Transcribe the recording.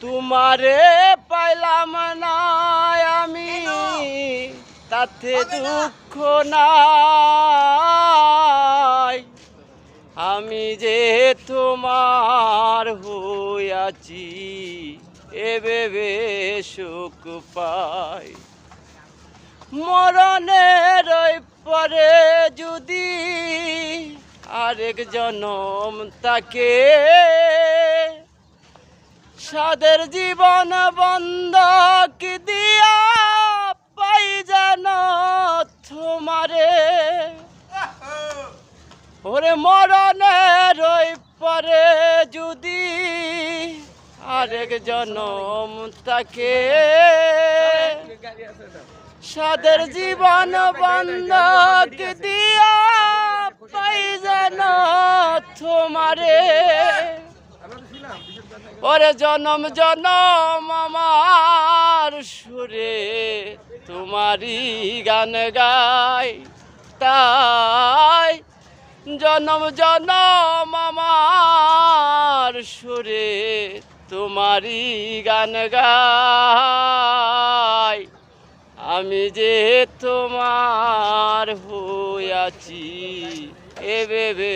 তোমারে পাইলাম না আমি, তাতে দুঃখ নাই। আমি যে তোমার হইয়াছি, এ ভেবে সুখ পাই। মরণের পরে যদি আরেক জনম তাকে, সাদের জীবন বন্ধক দিয়া পাই যেন তোমারে। ওরে মরণের পরে যদি আরেক জনম তাকে, সাদের জীবন বন্ধক দিয়া পাই যেন তোমারে। ওরে জনম জনম আমার সুরে তোমারই গান গাই, তাই জনম জনম আমার সুরে তোমারই গান গাই। আমি যে তোমার হইয়াছি, এ ভেবে